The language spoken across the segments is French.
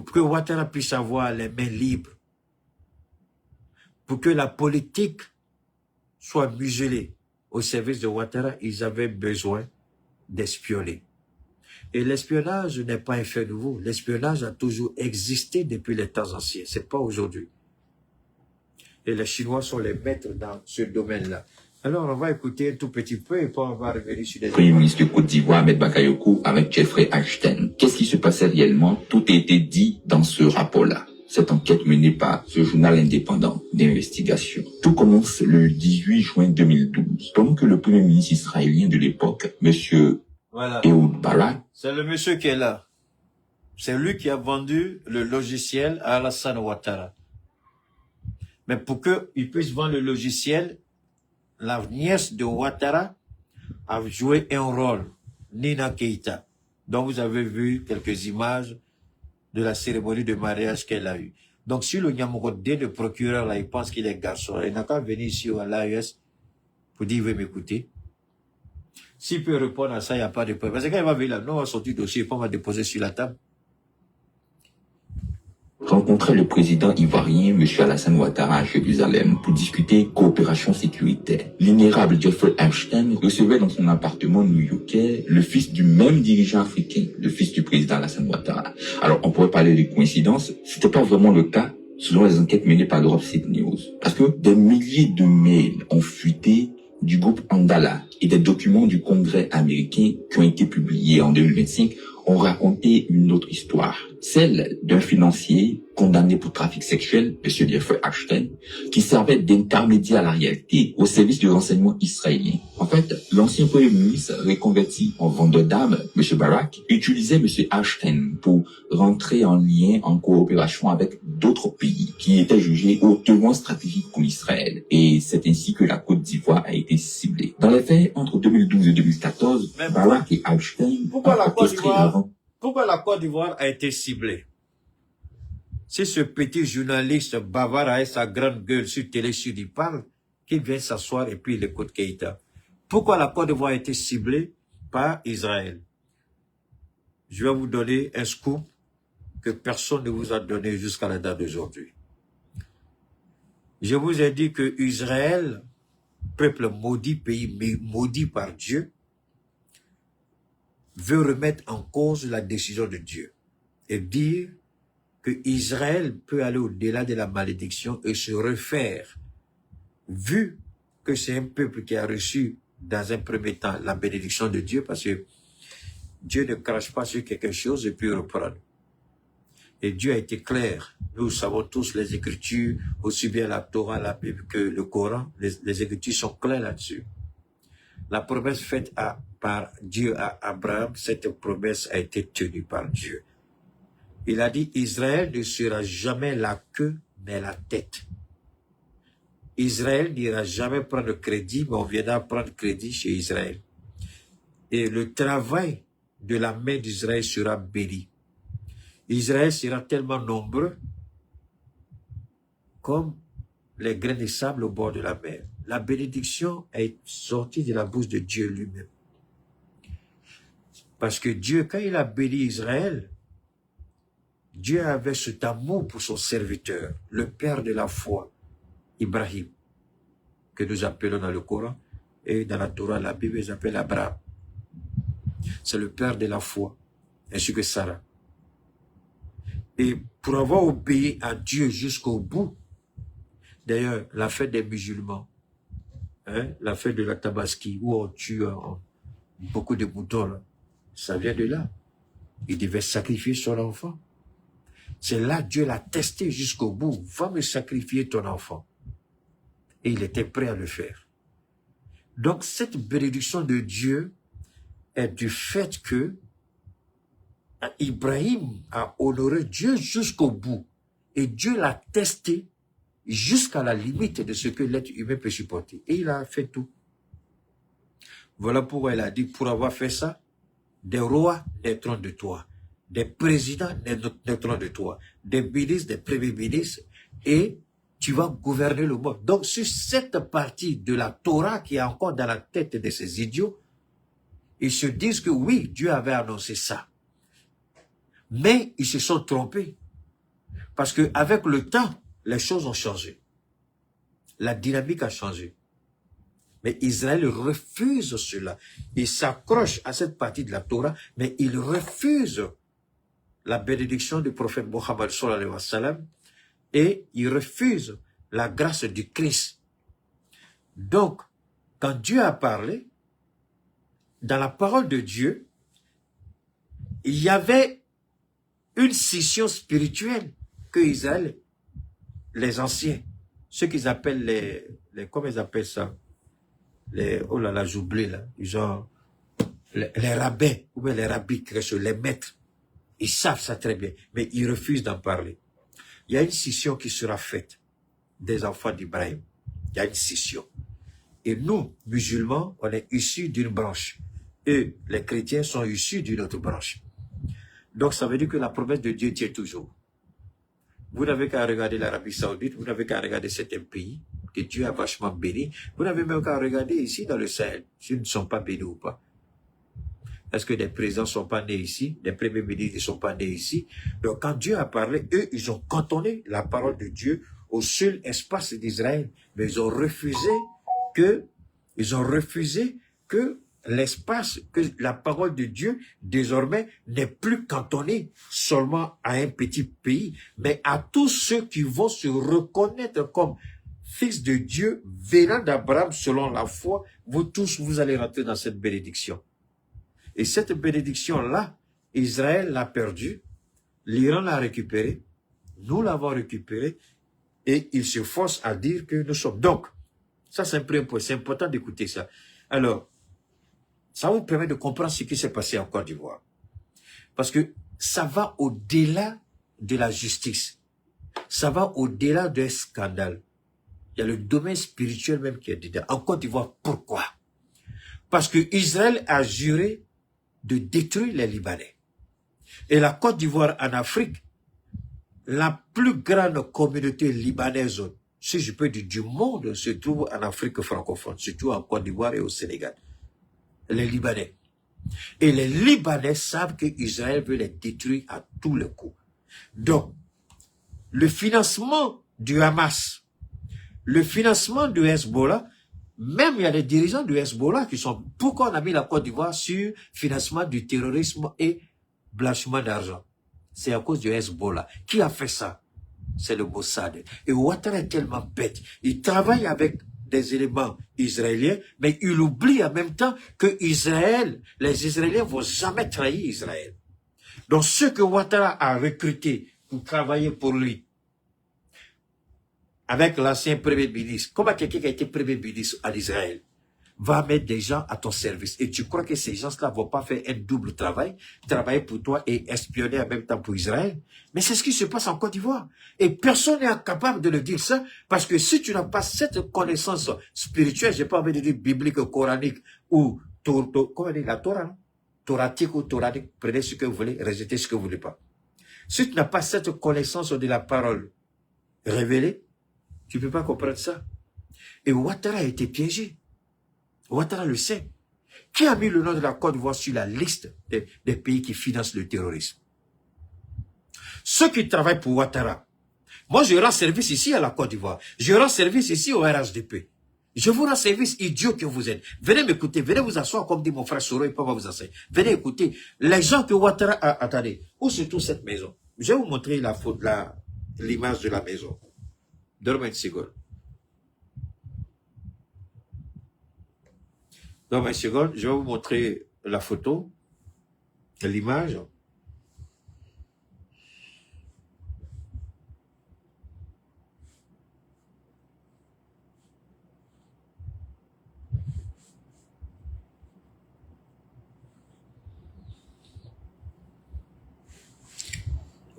pour que Ouattara puisse avoir les mains libres, pour que la politique soit muselée au service de Ouattara, ils avaient besoin d'espionner. Et l'espionnage n'est pas un fait nouveau. L'espionnage a toujours existé depuis les temps anciens. C'est pas aujourd'hui. Et les Chinois sont les maîtres dans ce domaine-là. Alors, on va écouter un tout petit peu et puis on va revenir sur les... Premier ministre de Côte d'Ivoire, Ahmed Bakayoko, avec Jeffrey Ashton. Qu'est-ce qui se passait réellement? Tout a été dit dans ce rapport-là. Cette enquête menée par ce journal indépendant d'investigation. Tout commence le 18 juin 2012, pendant que le premier ministre israélien de l'époque, monsieur Ehud Barak, c'est le monsieur qui est là. C'est lui qui a vendu le logiciel à Alassane Ouattara. Mais pour qu'il puisse vendre le logiciel, la nièce de Ouattara a joué un rôle, Nina Keïta, dont vous avez vu quelques images de la cérémonie de mariage qu'elle a eue. Donc, si le Nyamorodé, le procureur, là, il pense qu'il est garçon, il n'a qu'à venir ici à l'AES pour dire, il veut m'écouter. S'il peut répondre à ça, il n'y a pas de problème. Parce que quand il va venir là, nous, on va sortir le dossier et on va déposer sur la table. rencontrait le président ivoirien, M. Alassane Ouattara, à Jérusalem pour discuter coopération sécuritaire. L'inérable Jeffrey Epstein recevait dans son appartement new-yorkais le fils du même dirigeant africain, le fils du président Alassane Ouattara. Alors, on pourrait parler de coïncidence, c'était pas vraiment le cas selon les enquêtes menées par l'Europe Fake News. Parce que des milliers de mails ont fuité du groupe Andala et des documents du Congrès américain qui ont été publiés en 2025 ont raconté une autre histoire, celle d'un financier condamné pour trafic sexuel, M. Jeffrey Epstein, qui servait d'intermédiaire à la réalité au service du renseignement israélien. En fait, l'ancien premier ministre reconverti en vendeur d'armes, M. Barak, utilisait M. Epstein pour rentrer en lien, en coopération avec d'autres pays qui étaient jugés hautement stratégiques pour Israël. Et c'est ainsi que la Côte d'Ivoire a été ciblée. Dans les faits, entre 2012 et 2014, Barak et Epstein Pourquoi la Côte d'Ivoire a été ciblée? Si ce petit journaliste bavard avec sa grande gueule sur Télé Sud, il parle, qu'il vient s'asseoir et puis il écoute Keïta. Pourquoi la Côte d'Ivoire a été ciblée par Israël? Je vais vous donner un scoop que personne ne vous a donné jusqu'à la date d'aujourd'hui. Je vous ai dit que Israël, peuple maudit, pays maudit par Dieu, veut remettre en cause la décision de Dieu et dire que Israël peut aller au-delà de la malédiction et se refaire, vu que c'est un peuple qui a reçu dans un premier temps la bénédiction de Dieu, parce que Dieu ne crache pas sur quelque chose et puis reprendre. Et Dieu a été clair. Nous savons tous les Écritures, aussi bien la Torah, la Bible que le Coran, les Écritures sont claires là-dessus. La promesse faite par Dieu à Abraham, cette promesse a été tenue par Dieu. Il a dit, Israël ne sera jamais la queue, mais la tête. Israël n'ira jamais prendre crédit, mais on viendra prendre crédit chez Israël. Et le travail de la main d'Israël sera béni. Israël sera tellement nombreux comme les grains de sable au bord de la mer. La bénédiction est sortie de la bouche de Dieu lui-même. Parce que Dieu, quand il a béni Israël, Dieu avait cet amour pour son serviteur, le père de la foi, Ibrahim, que nous appelons dans le Coran, et dans la Torah, la Bible, ils appellent Abraham. C'est le père de la foi, ainsi que Sarah. Et pour avoir obéi à Dieu jusqu'au bout, d'ailleurs, la fête des musulmans, la fête de la Tabaski, où on tue beaucoup de moutons, là, ça vient de là. Il devait sacrifier son enfant. C'est là Dieu l'a testé jusqu'au bout. Va me sacrifier ton enfant. Et il était prêt à le faire. Donc cette bénédiction de Dieu est du fait que Ibrahim a honoré Dieu jusqu'au bout. Et Dieu l'a testé jusqu'à la limite de ce que l'être humain peut supporter. Et il a fait tout. Voilà pourquoi il a dit, pour avoir fait ça, des rois naîtront de toi, des présidents naîtront de toi, des ministres, des premiers ministres, et tu vas gouverner le monde. Donc, sur cette partie de la Torah qui est encore dans la tête de ces idiots, ils se disent que oui, Dieu avait annoncé ça. Mais ils se sont trompés. Parce qu'avec le temps, les choses ont changé. La dynamique a changé. Mais Israël refuse cela. Il s'accroche à cette partie de la Torah, mais il refuse la bénédiction du prophète Mohammed sallallahu alayhi wa sallam et il refuse la grâce du Christ. Donc, quand Dieu a parlé, dans la parole de Dieu, il y avait une scission spirituelle que Israël, les anciens, ceux qu'ils appellent comment ils appellent ça? Oh là là, j'oublie là, genre, les rabbins, ou bien les rabbis, les maîtres, ils savent ça très bien, mais ils refusent d'en parler. Il y a une scission qui sera faite des enfants d'Ibrahim. Il y a une scission. Et nous, musulmans, on est issus d'une branche. Et les chrétiens sont issus d'une autre branche. Donc ça veut dire que la promesse de Dieu tient toujours. Vous n'avez qu'à regarder l'Arabie Saoudite, vous n'avez qu'à regarder certains pays que Dieu a vachement bénis. Vous n'avez même qu'à regarder ici dans le Sahel, s'ils ne sont pas bénis ou pas. Est-ce que des présidents ne sont pas nés ici, des premiers ministres ne sont pas nés ici? Donc quand Dieu a parlé, eux, ils ont cantonné la parole de Dieu au seul espace d'Israël. Mais ils ont refusé que l'espace, que la parole de Dieu, désormais, n'est plus cantonnée seulement à un petit pays, mais à tous ceux qui vont se reconnaître comme fils de Dieu, venant d'Abraham selon la foi. Vous tous, vous allez rentrer dans cette bénédiction. Et cette bénédiction-là, Israël l'a perdue, l'Iran l'a récupérée, nous l'avons récupérée, et il se force à dire que nous sommes. Donc, ça c'est un premier point, c'est important d'écouter ça. Alors, ça vous permet de comprendre ce qui s'est passé en Côte d'Ivoire. Parce que ça va au-delà de la justice. Ça va au-delà d'un scandale. Il y a le domaine spirituel même qui est dedans. En Côte d'Ivoire, pourquoi? Parce que Israël a juré de détruire les Libanais. Et la Côte d'Ivoire en Afrique, la plus grande communauté libanaise, si je peux dire du monde, se trouve en Afrique francophone, surtout en Côte d'Ivoire et au Sénégal. Les Libanais. Et les Libanais savent que Israël veut les détruire à tous les coups. Donc, le financement du Hamas, le financement du Hezbollah, même il y a des dirigeants du Hezbollah qui sont... Pourquoi on a mis la Côte d'Ivoire sur financement du terrorisme et blanchiment d'argent? C'est à cause du Hezbollah. Qui a fait ça? C'est le Mossad. Et Ouattara est tellement bête. Il travaille avec des éléments israéliens, mais il oublie en même temps que Israël, les Israéliens vont jamais trahir Israël. Donc ceux que Ouattara a recrutés pour travailler pour lui, avec l'ancien premier ministre, comment quelqu'un qui a été premier ministre en Israël va mettre des gens à ton service. Et tu crois que ces gens-là ne vont pas faire un double travail, travailler pour toi et espionner en même temps pour Israël? Mais c'est ce qui se passe en Côte d'Ivoire. Et personne n'est incapable de le dire ça, parce que si tu n'as pas cette connaissance spirituelle, je n'ai pas envie de dire biblique, coranique, ou comment on dit la Torah, non? Toratique ou toranique, prenez ce que vous voulez, rejetez ce que vous ne voulez pas. Si tu n'as pas cette connaissance de la parole révélée, tu ne peux pas comprendre ça. Et Ouattara a été piégé. Ouattara le sait. Qui a mis le nom de la Côte d'Ivoire sur la liste des pays qui financent le terrorisme? Ceux qui travaillent pour Ouattara. Moi, je rends service ici à la Côte d'Ivoire. Je rends service ici au RHDP. Je vous rends service, idiot que vous êtes. Venez m'écouter, venez vous asseoir, comme dit mon frère Soro, il peut pas vous asseoir. Venez écouter. Les gens que Ouattara a... Attendez, où se trouve cette maison? Je vais vous montrer l'image de la maison. Donne-moi une seconde. Donne-moi une seconde, je vais vous montrer la photo, l'image.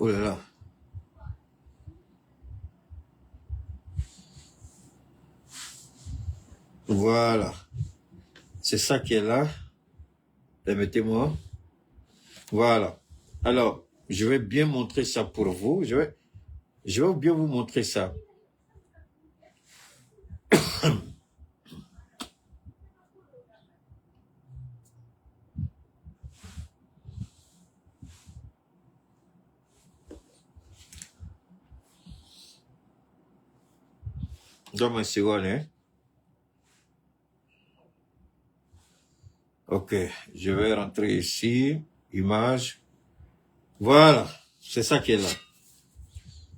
Oh là là. Voilà. C'est ça qui est là. Permettez-moi. Voilà. Alors, je vais bien montrer ça pour vous. Je vais bien vous montrer ça. Donne-moi une seconde, hein. Ok, je vais rentrer ici, image. Voilà, c'est ça qui est là.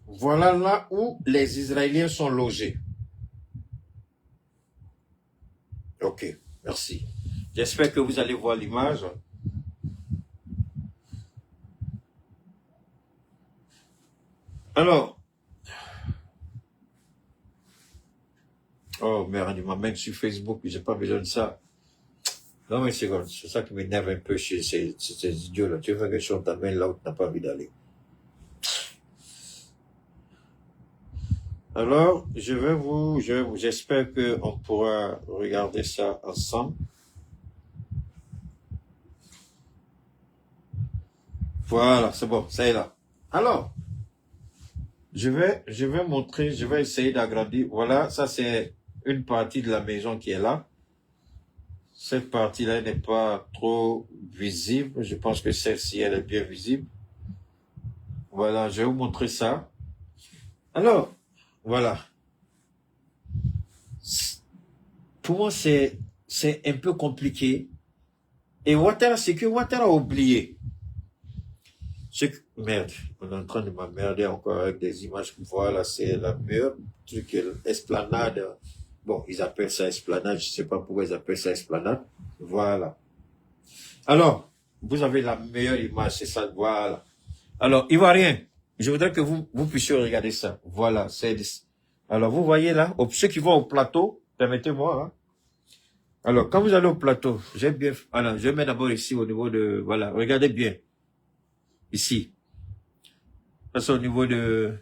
Voilà là où les Israéliens sont logés. Ok, merci. J'espère que vous allez voir l'image. Alors, oh merde, il m'amène sur Facebook, j'ai pas besoin de ça. Non mais c'est ça qui m'énerve un peu chez ces idiots-là. Tu veux quelque chose, t'amènes là où tu n'as pas envie d'aller. Alors, j'espère qu'on pourra regarder ça ensemble. Voilà, c'est bon, ça est là. Alors, je vais montrer, je vais essayer d'agrandir. Voilà, ça c'est une partie de la maison qui est là. Cette partie-là n'est pas trop visible. Je pense que celle-ci, elle est bien visible. Voilà, je vais vous montrer ça. Alors, voilà. Pour moi, c'est un peu compliqué. Et Ouattara, c'est que Ouattara a oublié. Merde, on est en train de m'emmerder encore avec des images. Voilà, c'est la meilleure truc, esplanade. Bon, ils appellent ça esplanade, je sais pas pourquoi ils appellent ça esplanade. Voilà. Alors, vous avez la meilleure image, c'est ça, voilà. Alors, Ivoirien, je voudrais que vous puissiez regarder ça. Voilà, alors, vous voyez là, ceux qui vont au plateau, permettez-moi, hein. Alors, quand vous allez au plateau, alors, je mets d'abord ici au niveau de, voilà, regardez bien. Ici. Ça, c'est au niveau de,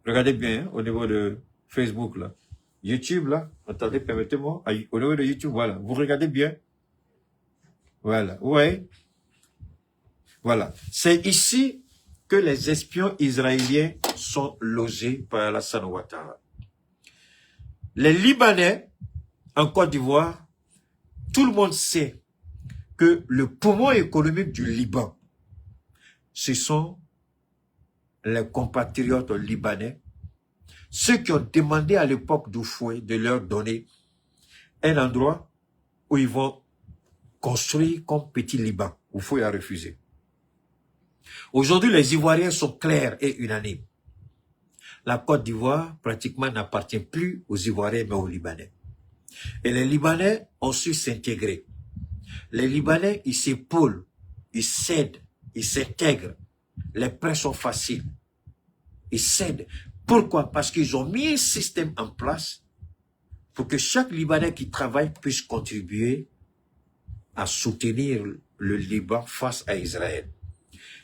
regardez bien, hein, au niveau de Facebook, là. YouTube, là. Attendez, permettez-moi. Au niveau de YouTube, voilà. Vous regardez bien. Voilà. Ouais. Voilà. C'est ici que les espions israéliens sont logés par Alassane Ouattara. Les Libanais, en Côte d'Ivoire, tout le monde sait que le poumon économique du Liban, ce sont les compatriotes libanais, ceux qui ont demandé à l'époque d'Oufoué de leur donner un endroit où ils vont construire comme petit Liban. Oufoué a refusé. Aujourd'hui, les Ivoiriens sont clairs et unanimes. La Côte d'Ivoire, pratiquement, n'appartient plus aux Ivoiriens, mais aux Libanais. Et les Libanais ont su s'intégrer. Les Libanais, ils s'épaulent, ils cèdent, ils s'intègrent. Les prêts sont faciles. Ils cèdent. Pourquoi? Parce qu'ils ont mis un système en place pour que chaque Libanais qui travaille puisse contribuer à soutenir le Liban face à Israël.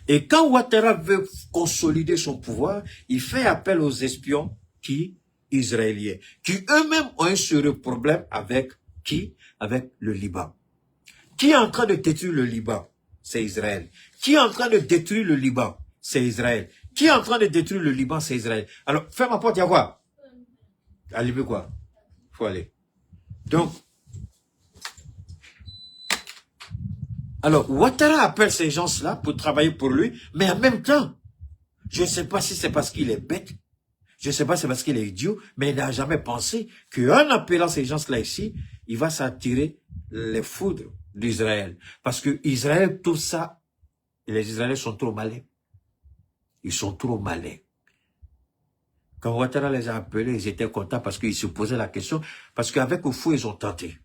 Et quand Ouattara veut consolider son pouvoir, il fait appel aux espions israéliens, qui eux-mêmes ont un sérieux problème avec avec le Liban. Qui est en train de détruire le Liban? C'est Israël. Qui est en train de détruire le Liban? C'est Israël. Qui est en train de détruire le Liban? C'est Israël. Alors, fais ma porte, il y a quoi? Allez, quoi? Faut aller. Donc, alors, Ouattara appelle ces gens-là pour travailler pour lui, mais en même temps, je ne sais pas si c'est parce qu'il est bête, je ne sais pas si c'est parce qu'il est idiot, mais il n'a jamais pensé qu'en appelant ces gens-là ici, il va s'attirer les foudres d'Israël. Parce que Israël, tout ça, les Israéliens sont trop malins. Ils sont trop malins. Quand Ouattara les a appelés, ils étaient contents parce qu'ils se posaient la question, parce qu'avec Oufou, ils ont tenté.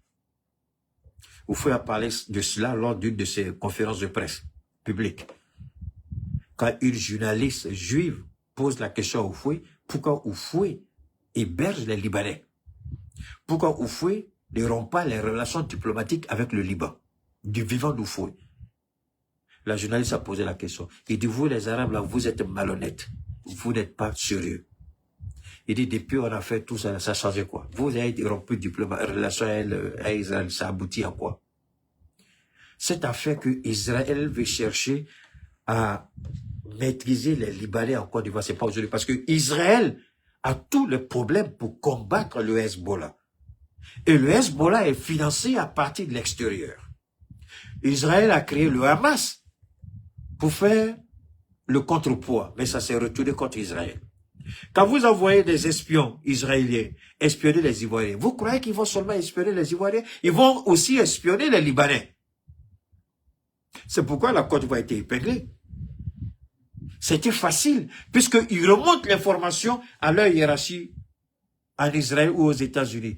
Oufou a parlé de cela lors d'une de ses conférences de presse publiques. Quand une journaliste juive pose la question à Oufou, pourquoi Oufou héberge les Libanais? Pourquoi Oufou ne rompt pas les relations diplomatiques avec le Liban, du vivant d'Oufou? La journaliste a posé la question. Il dit, vous les Arabes, là, vous êtes malhonnêtes. Vous n'êtes pas sérieux. Il dit, depuis on a fait tout ça, ça a changé quoi? Vous avez rompu la relation à Israël, ça aboutit à quoi? Cette affaire que Israël veut chercher à maîtriser les Libanais en Côte d'Ivoire, c'est pas aujourd'hui. Parce que Israël a tous les problèmes pour combattre le Hezbollah. Et le Hezbollah est financé à partir de l'extérieur. Israël a créé le Hamas pour faire le contrepoids, mais ça s'est retourné contre Israël. Quand vous envoyez des espions israéliens espionner les Ivoiriens, vous croyez qu'ils vont seulement espionner les Ivoiriens? Ils vont aussi espionner les Libanais. C'est pourquoi la Côte d'Ivoire a été épinglée. C'était facile, puisqu'ils remontent l'information à leur hiérarchie en Israël ou aux États-Unis.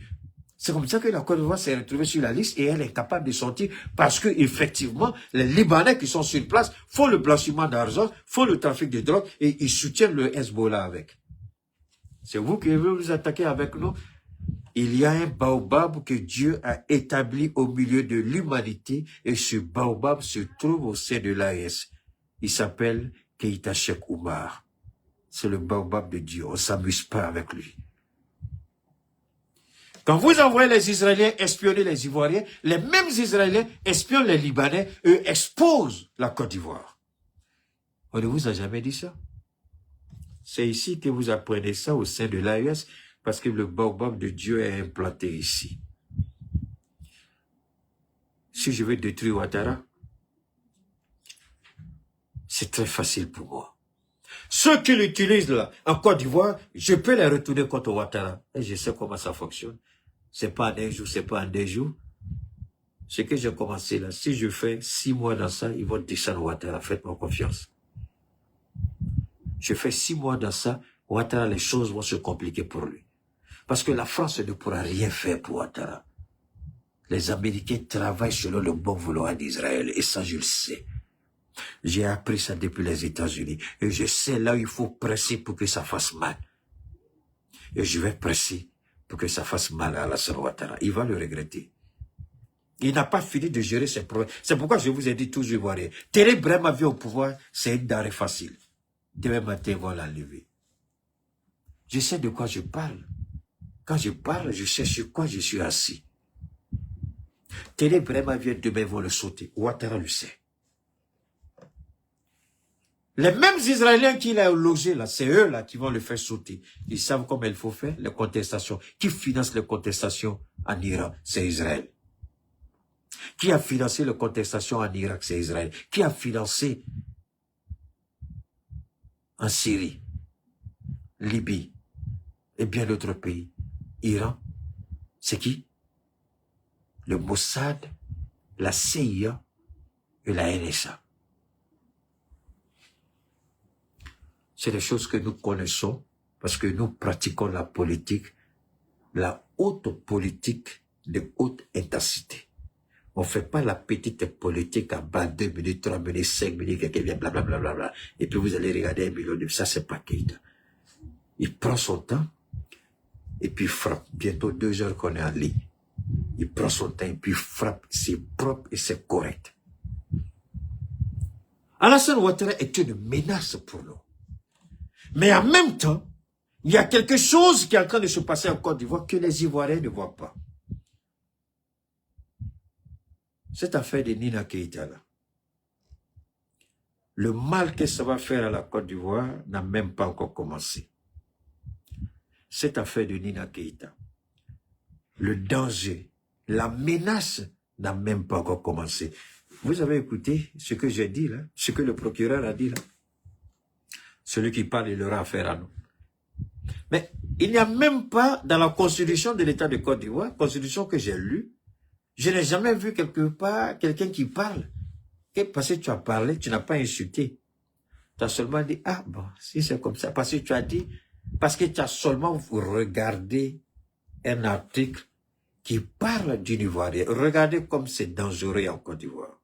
C'est comme ça que la Côte d'Ivoire s'est retrouvée sur la liste et elle est capable de sortir parce que effectivement les Libanais qui sont sur place font le blanchiment d'argent, font le trafic de drogue et ils soutiennent le Hezbollah avec. C'est vous qui voulez vous attaquer avec nous? Il y a un baobab que Dieu a établi au milieu de l'humanité et ce baobab se trouve au sein de l'AES. Il s'appelle Keïta Cheikh Oumar. C'est le baobab de Dieu. On ne s'amuse pas avec lui. Quand vous envoyez les Israéliens espionner les Ivoiriens, les mêmes Israéliens espionnent les Libanais et exposent la Côte d'Ivoire. On ne vous a jamais dit ça. C'est ici que vous apprenez ça au sein de l'AES parce que le baobab de Dieu est implanté ici. Si je veux détruire Ouattara, c'est très facile pour moi. Ceux qui l'utilisent là, en Côte d'Ivoire, je peux les retourner contre Ouattara. Et je sais comment ça fonctionne. C'est pas en un jour, c'est pas en 2 jours. Ce que j'ai commencé là, si je fais 6 mois dans ça, ils vont descendre Ouattara. Faites-moi confiance. Je fais 6 mois dans ça, Ouattara, les choses vont se compliquer pour lui. Parce que la France ne pourra rien faire pour Ouattara. Les Américains travaillent selon le bon vouloir d'Israël. Et ça, je le sais. J'ai appris ça depuis les États-Unis. Et je sais là où il faut presser pour que ça fasse mal. Et je vais presser pour que ça fasse mal à Alassane Ouattara. Il va le regretter. Il n'a pas fini de gérer ses problèmes. C'est pourquoi je vous ai dit toujours Ivoirien. Thierry Brahim vient au pouvoir, c'est une denrée facile. Demain matin, ils vont l'enlever. Je sais de quoi je parle. Quand je parle, je sais sur quoi je suis assis. Thierry Brahim vient demain, ils vont le sauter. Ouattara le sait. Les mêmes Israéliens qui l'ont logé là, c'est eux là qui vont le faire sauter. Ils savent comment il faut faire les contestations. Qui finance les contestations en Iran? C'est Israël. Qui a financé les contestations en Irak? C'est Israël. Qui a financé en Syrie, Libye et bien d'autres pays? Iran, c'est qui? Le Mossad, la CIA et la NSA. C'est des choses que nous connaissons parce que nous pratiquons la politique, la haute politique de haute intensité. On ne fait pas la petite politique à bas 2 minutes, 3 minutes, 5 minutes, quelqu'un vient blablabla, et puis vous allez regarder 1 million de ça, c'est pas Keïta. Il prend son temps, et puis frappe. Bientôt 2 heures qu'on est en ligne. Il prend son temps, et puis frappe. C'est propre et c'est correct. Alassane Ouattara est une menace pour nous. Mais en même temps, il y a quelque chose qui est en train de se passer en Côte d'Ivoire que les Ivoiriens ne voient pas. Cette affaire de Nina Keïta là, le mal que ça va faire à la Côte d'Ivoire n'a même pas encore commencé. Cette affaire de Nina Keïta, le danger, la menace n'a même pas encore commencé. Vous avez écouté ce que j'ai dit là, ce que le procureur a dit là. Celui qui parle, il aura affaire à nous. Mais il n'y a même pas dans la constitution de l'État de Côte d'Ivoire, constitution que j'ai lue, je n'ai jamais vu quelque part quelqu'un qui parle. Et parce que tu as parlé, tu n'as pas insulté. Tu as seulement dit, ah bon, si c'est comme ça, parce que tu as dit, parce que tu as seulement regardé un article qui parle d'une Ivoirienne. Regardez comme c'est dangereux en Côte d'Ivoire.